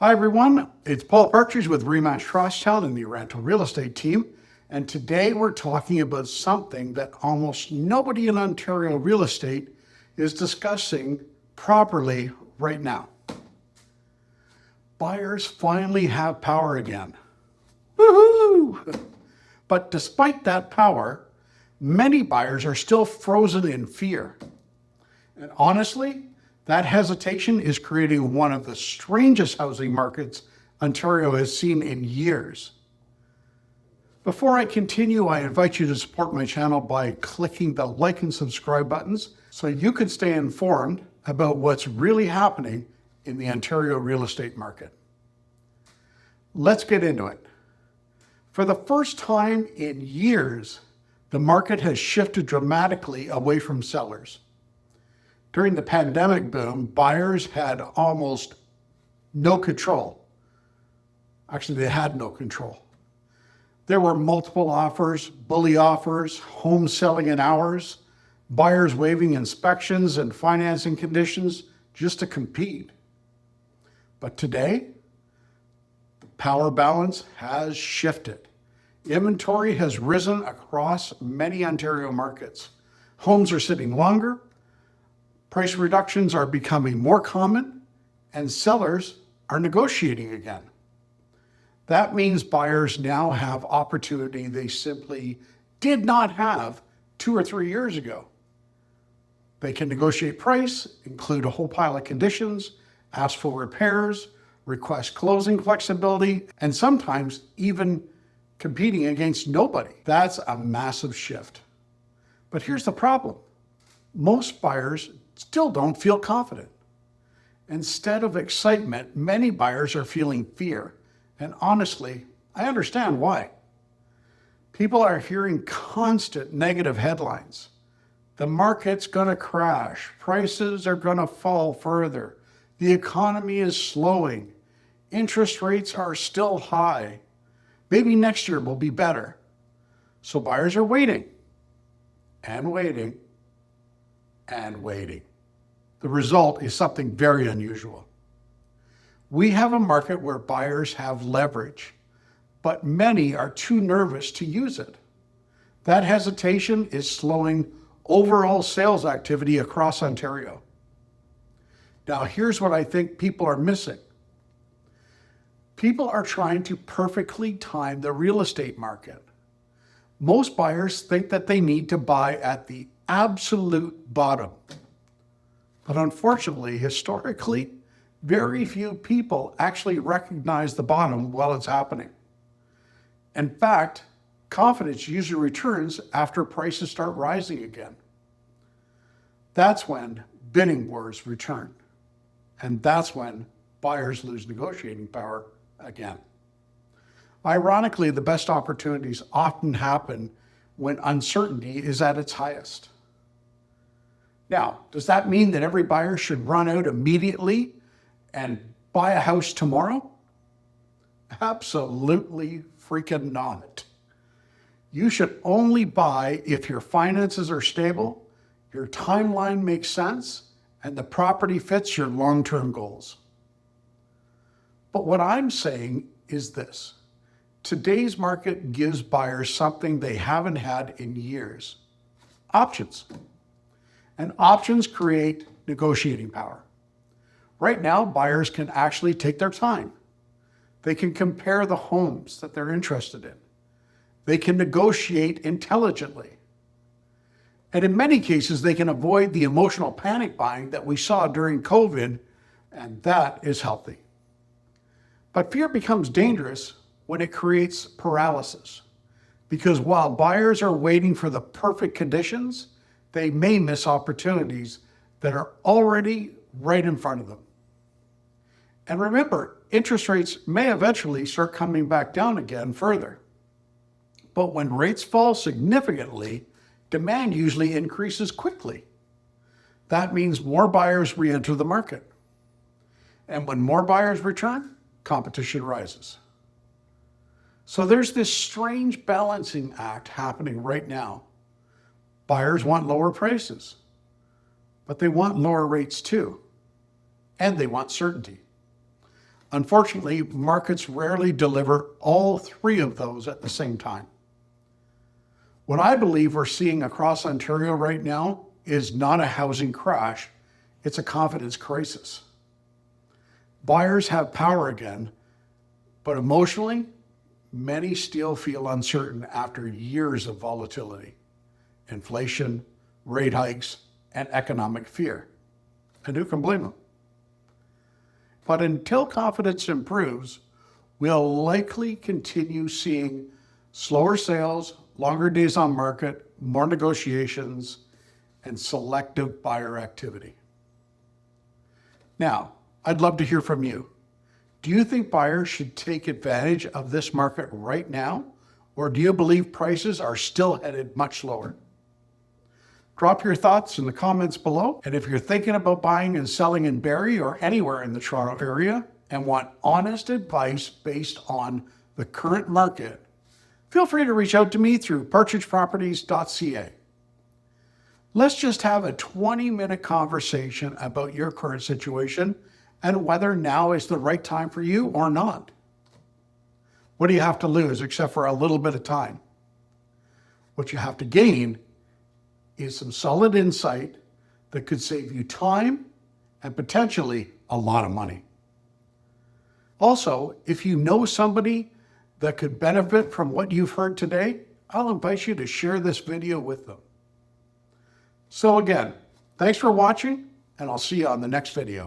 Hi, everyone. It's Paul Partridge with Remax Crosstown and the rental real estate team. And today we're talking about something that almost nobody in Ontario real estate is discussing properly right now. Buyers finally have power again. Woohoo! But despite that power, many buyers are still frozen in fear. And honestly, that hesitation is creating one of the strangest housing markets Ontario has seen in years. Before I continue, I invite you to support my channel by clicking the like and subscribe buttons so you can stay informed about what's really happening in the Ontario real estate market. Let's get into it. For the first time in years, the market has shifted dramatically away from sellers. During the pandemic boom, buyers had almost no control. Actually, they had no control. There were multiple offers, bully offers, homes selling in hours, buyers waiving inspections and financing conditions just to compete. But today, the power balance has shifted. Inventory has risen across many Ontario markets. Homes are sitting longer, price reductions are becoming more common, and sellers are negotiating again. That means buyers now have opportunity they simply did not have 2 or 3 years ago. They can negotiate price, include a whole pile of conditions, ask for repairs, request closing flexibility, and sometimes even competing against nobody. That's a massive shift. But here's the problem. Most buyers still don't feel confident. Instead of excitement, many buyers are feeling fear. And honestly, I understand why. People are hearing constant negative headlines. The market's gonna crash. Prices are gonna fall further. The economy is slowing. Interest rates are still high. Maybe next year will be better. So buyers are waiting and waiting and waiting. The result is something very unusual. We have a market where buyers have leverage, but many are too nervous to use it. That hesitation is slowing overall sales activity across Ontario. Now, here's what I think people are missing. People are trying to perfectly time the real estate market. Most buyers think that they need to buy at the absolute bottom. But unfortunately, historically, very few people actually recognize the bottom while it's happening. In fact, confidence usually returns after prices start rising again. That's when bidding wars return. And that's when buyers lose negotiating power again. Ironically, the best opportunities often happen when uncertainty is at its highest. Now, does that mean that every buyer should run out immediately and buy a house tomorrow? Absolutely freaking not. You should only buy if your finances are stable, your timeline makes sense, and the property fits your long-term goals. But what I'm saying is this. Today's market gives buyers something they haven't had in years: options. And options create negotiating power. Right now, buyers can actually take their time. They can compare the homes that they're interested in. They can negotiate intelligently. And in many cases, they can avoid the emotional panic buying that we saw during COVID, and that is healthy. But fear becomes dangerous when it creates paralysis, because while buyers are waiting for the perfect conditions, they may miss opportunities that are already right in front of them. And remember, interest rates may eventually start coming back down again further. But when rates fall significantly, demand usually increases quickly. That means more buyers re-enter the market. And when more buyers return, competition rises. So there's this strange balancing act happening right now. Buyers want lower prices, but they want lower rates too. And they want certainty. Unfortunately, markets rarely deliver all three of those at the same time. What I believe we're seeing across Ontario right now is not a housing crash, it's a confidence crisis. Buyers have power again, but emotionally, many still feel uncertain after years of volatility, inflation, rate hikes, and economic fear. And who can blame them? But until confidence improves, we'll likely continue seeing slower sales, longer days on market, more negotiations, and selective buyer activity. Now, I'd love to hear from you. Do you think buyers should take advantage of this market right now, or do you believe prices are still headed much lower? Drop your thoughts in the comments below. And if you're thinking about buying and selling in Barrie or anywhere in the Toronto area and want honest advice based on the current market, feel free to reach out to me through partridgeproperties.ca. Let's just have a 20-minute conversation about your current situation and whether now is the right time for you or not. What do you have to lose except for a little bit of time? What you have to gain is some solid insight that could save you time and potentially a lot of money. Also, if you know somebody that could benefit from what you've heard today, I'll invite you to share this video with them. So again, thanks for watching, and I'll see you on the next video.